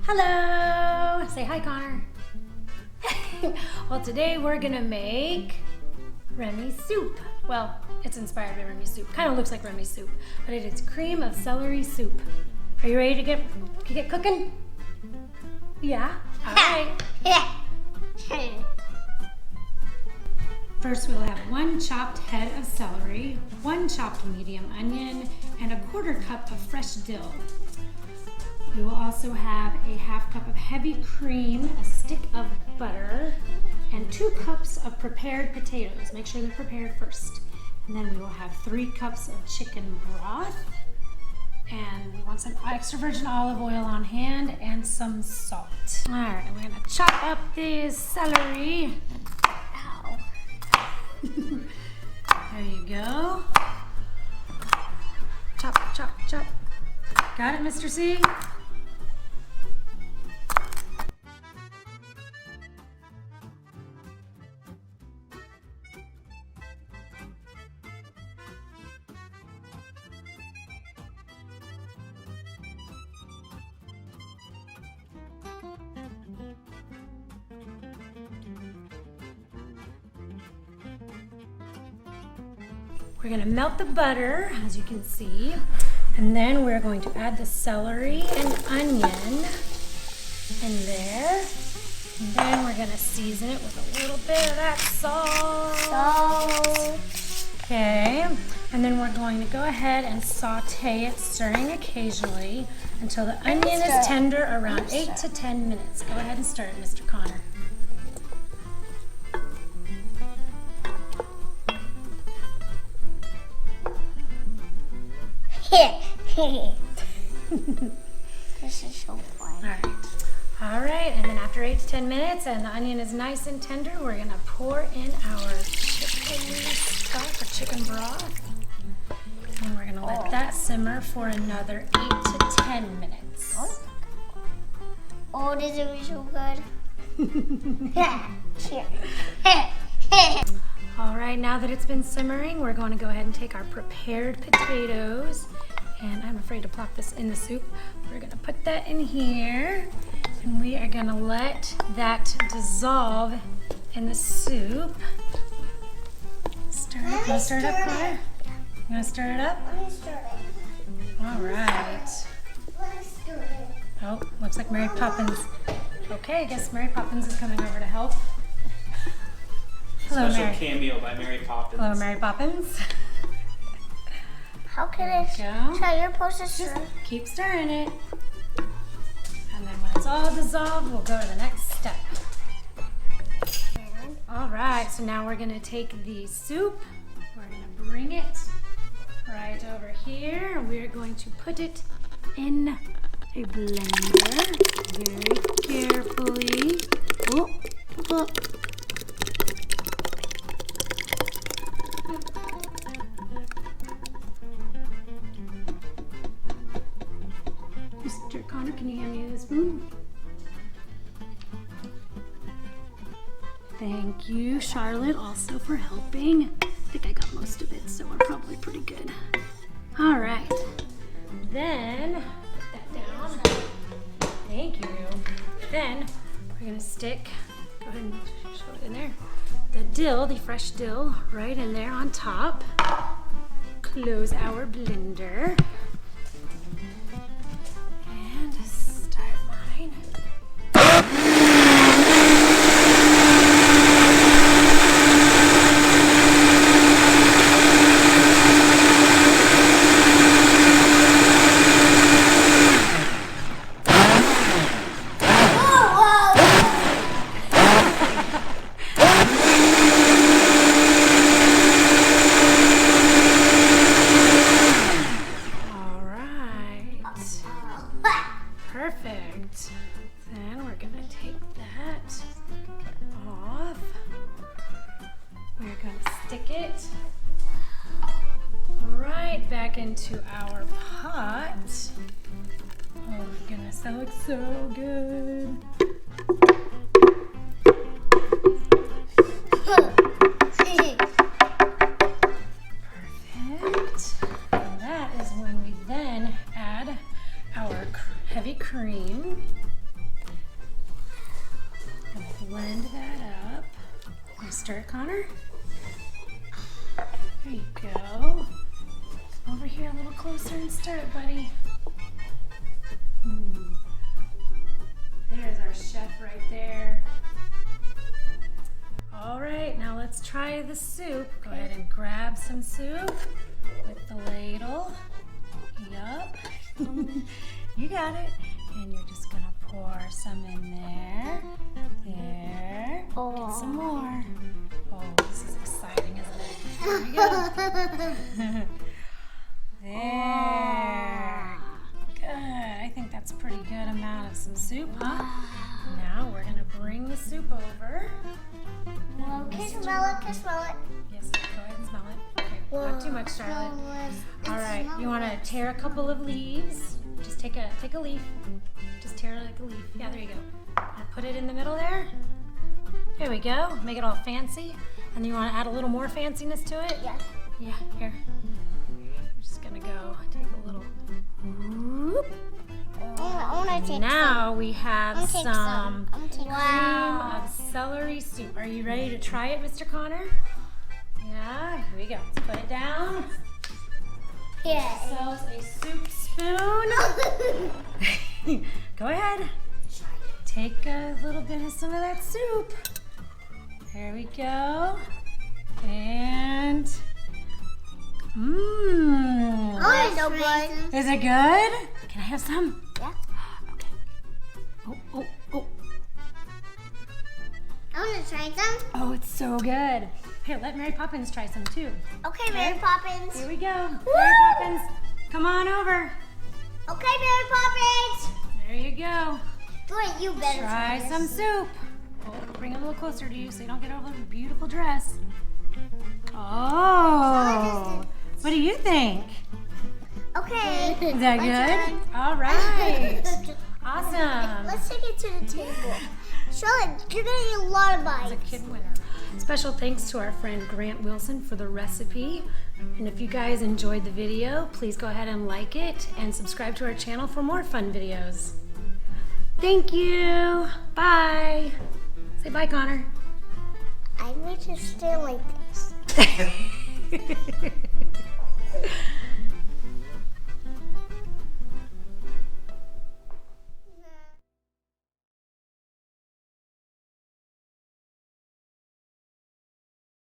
Hello! Say hi, Connor. Well, today we're gonna make Remy soup. Well, it's inspired by Remy soup. Kind of looks like Remy soup, but it is cream of celery soup. Are you ready to get cooking? Yeah? All right. First, we'll have 1 chopped head of celery, 1 chopped medium onion, and a 1/4 cup of fresh dill. We will also have a 1/2 cup of heavy cream, a stick of butter, and 2 cups of prepared potatoes. Make sure they're prepared first. And then we will have 3 cups of chicken broth. And we want some extra virgin olive oil on hand and some salt. All right, we're gonna chop up this celery. Ow. There you go. Chop, chop, chop. Got it, Mr. C? We're gonna melt the butter, as you can see, and then we're going to add the celery and onion in there. And then we're gonna season it with a little bit of that salt. Okay, and then we're going to go ahead and saute it, stirring occasionally until the onion is tender, around 8 to 10 minutes. Go ahead and stir it, Mr. Connor. This is so fun. All right, and then after 8 to 10 minutes and the onion is nice and tender, we're gonna pour in our chicken stock or chicken broth. And we're gonna let that simmer for another 8 to 10 minutes. Oh, this is so good. All right, now that it's been simmering, we're going to go ahead and take our prepared potatoes, and I'm afraid to plop this in the soup. We're gonna put that in here, and we are gonna let that dissolve in the soup. Stir it. You wanna stir it up, Claire? You wanna stir it up? Let me stir it. All right. Let me stir it. Oh, looks like Mary Poppins. Okay, I guess Mary Poppins is coming over to help. Hello, Special Mary. cameo by Mary Poppins. Hello, Mary Poppins. How can I Go. try your supposed to stir? Keep stirring it. And then when it's all dissolved, we'll go to the next step. All right, so now we're gonna take the soup, we're gonna bring it right over here. We're going to put it in a blender very carefully. Oh, oh. Mr. Connor, can you hand me the spoon? Thank you, Charlotte, also for helping. I think I got most of it, so we're probably pretty good. All right, then put that down. Thank you. Then we're gonna stick, go ahead and show it in there, the dill, the fresh dill, right in there on top. Close our blender. And start mine. Perfect. Then we're gonna take that off. We're gonna stick it right back into our pot. Oh my goodness, that looks so good. Perfect. And that is when we then add our heavy cream. that up. You stir it, Connor? There you go. Over here a little closer and stir it, buddy. Ooh. There's our chef right there. All right, now let's try the soup. Go ahead and grab some soup with the ladle. Yup. You got it. And you're just gonna pour some in there. There. Get some more. Oh, this is exciting, isn't it? There we go. There. Good. I think that's a pretty good amount of some soup, huh? Now we're gonna bring the soup over. Well, can you smell it? Can you smell it? Yes, go ahead and smell it. Okay, not too much, Charlotte. All right, you want to tear a couple of leaves. Just take a leaf. Just tear like a leaf. Yeah, there you go. And put it in the middle there. There we go. Make it all fancy. And then you want to add a little more fanciness to it? Yeah. Yeah, here. I'm just going to go take a little. Whoop. I want to take Now we have some cream Wow. of celery soup. Are you ready to try it, Mr. Connor? Yeah, here we go. Let's put it down. Yeah. Ourselves a soup spoon. Go ahead. Take a little bit of some of that soup. There we go. And Oh, it's so good. is it good? Can I have some? Yeah. Okay. Oh. I want to try some. Oh, it's so good. Here, let Mary Poppins try some too. Okay, Mary Poppins. Here we go. Mary Poppins, come on over. Okay, Mary Poppins. There you go. Wait, you better Try this. some soup. Oh, bring it a little closer to you so you don't get over your beautiful dress. Oh, what do you think? Okay. Is that My good? turn. All right. Awesome. Let's take it to the table. Charlotte, you're gonna eat a lot of bites. It's a kid winner. Special thanks to our friend Grant Wilson for the recipe. And if you guys enjoyed the video, please go ahead and like it and subscribe to our channel for more fun videos. Thank you. Bye. Say bye, Connor. I need to stay like this.